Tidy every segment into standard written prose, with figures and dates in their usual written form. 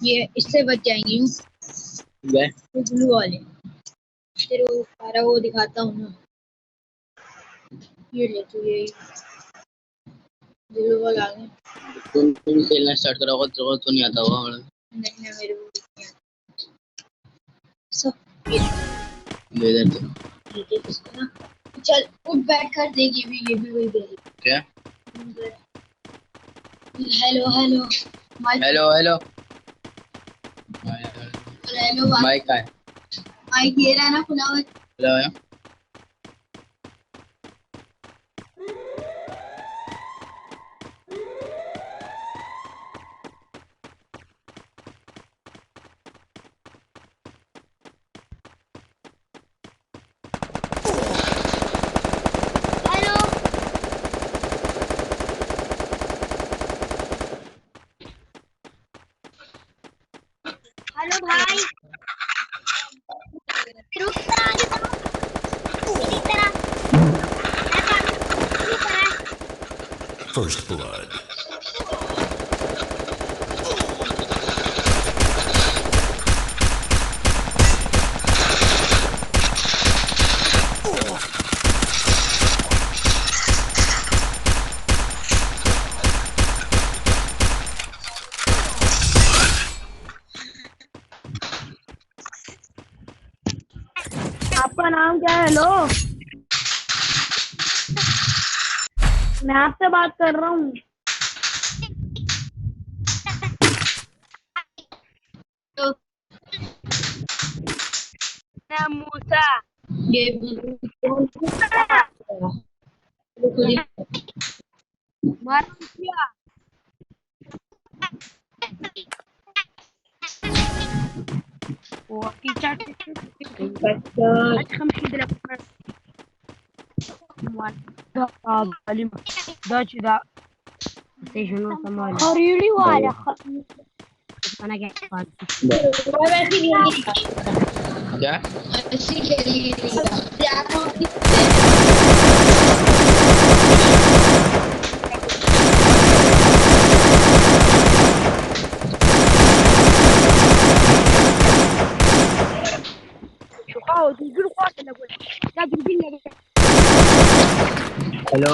ये इससे बच जाएंगे वो ब्लू वाले। तेरे को सारा वो दिखाता हूँ ना। ये ले तू ये ब्लू वाला आ गया। तुम खेलना स्टार्ट करा होगा तो नहीं आता होगा। नहीं ना मेरे को सब ले दे तो ये देख इसको ना। चल उठ बैठ कर देख ये भी वही दे क्या। Hello hello hello hello hello mic का है। माइक ये रहा ना खुला हुआ है। हेलो भाई First blood. आपका नाम क्या है? हेलो मैं आपसे बात कर रहा हूँ। मूसा ये क्या ऐसी खेली हेलो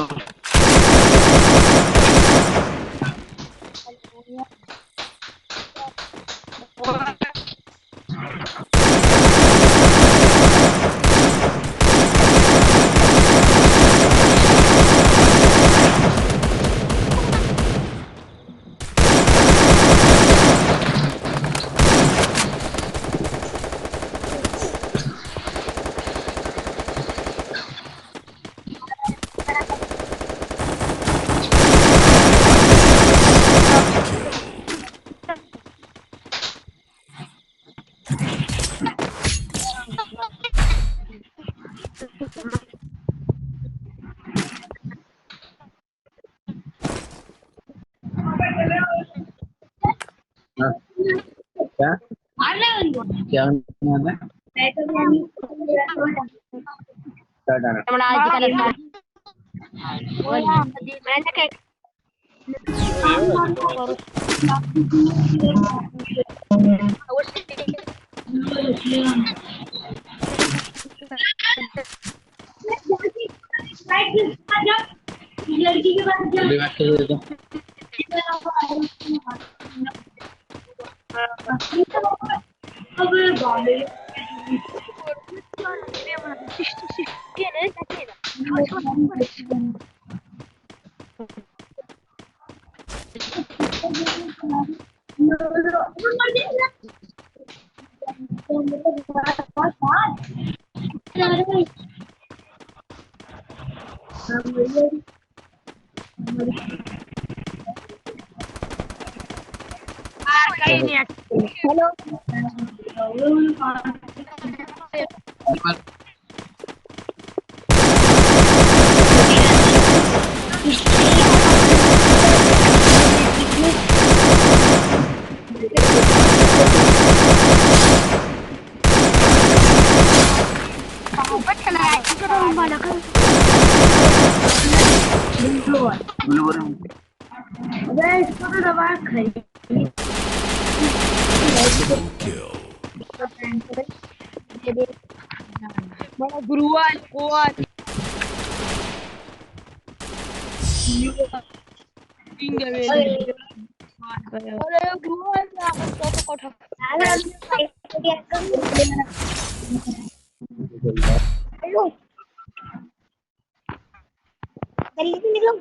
क्या क्या लड़की के पास हेलो इसको तो दबा खरी Kill. बड़ा गुरुवार कोवार अरे गुरुवार से आकर तो कोठा हेलो जल्दी से निकलो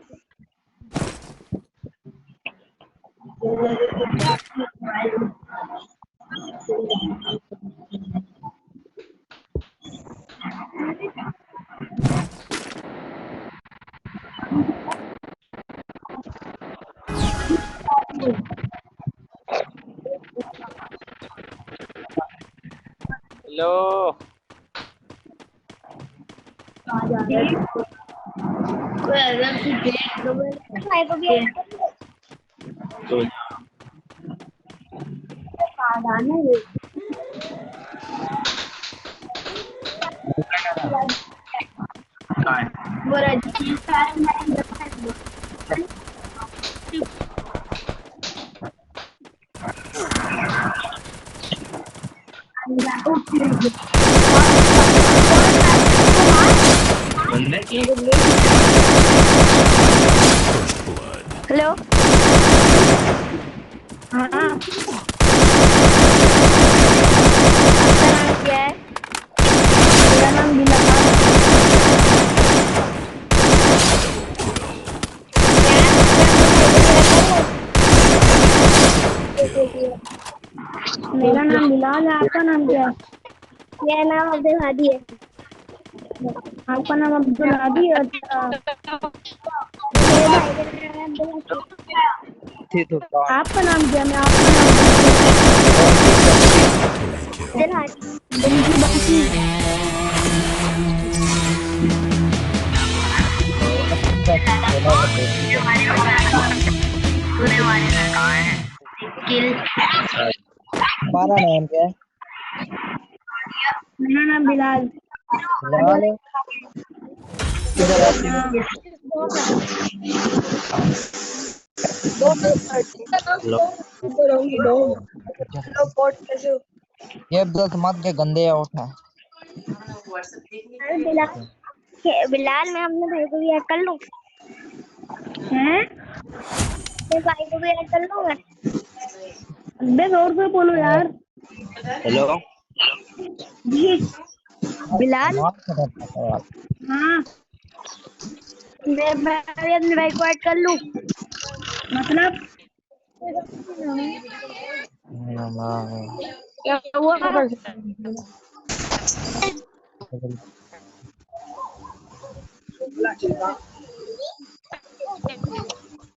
हेलो भाई को भी सावधान है First blood. हेलो हाँ आपका नाम क्या है मेरा नाम बिलाल मेरा नाम बिलाल है आपका नाम क्या है मेरा नाम अब्दुल हादी है आपका नाम अब्दुल हादी है अच्छा मेरे भाई का नाम अब्दुल हादी आपका नाम क्या है मैं आपका नाम अब्दुल हादी तुम्हारा नाम क्या है? मेरा नाम बिलाल बिलाल है। किधर रहते हो? हेलो। ये गलत मत के गंदे उठना। बिलाल बिलाल मैं अपने भाई को भी ऐड कर लूं हैं मेरे भाई को भी ऐड कर लूं मैं अबे जोर से बोलो यार हेलो। जी बिलाल मार के रखता है यार। हाँ मैं अपने भाई को ऐड कर लूं मतलब क्या हुआ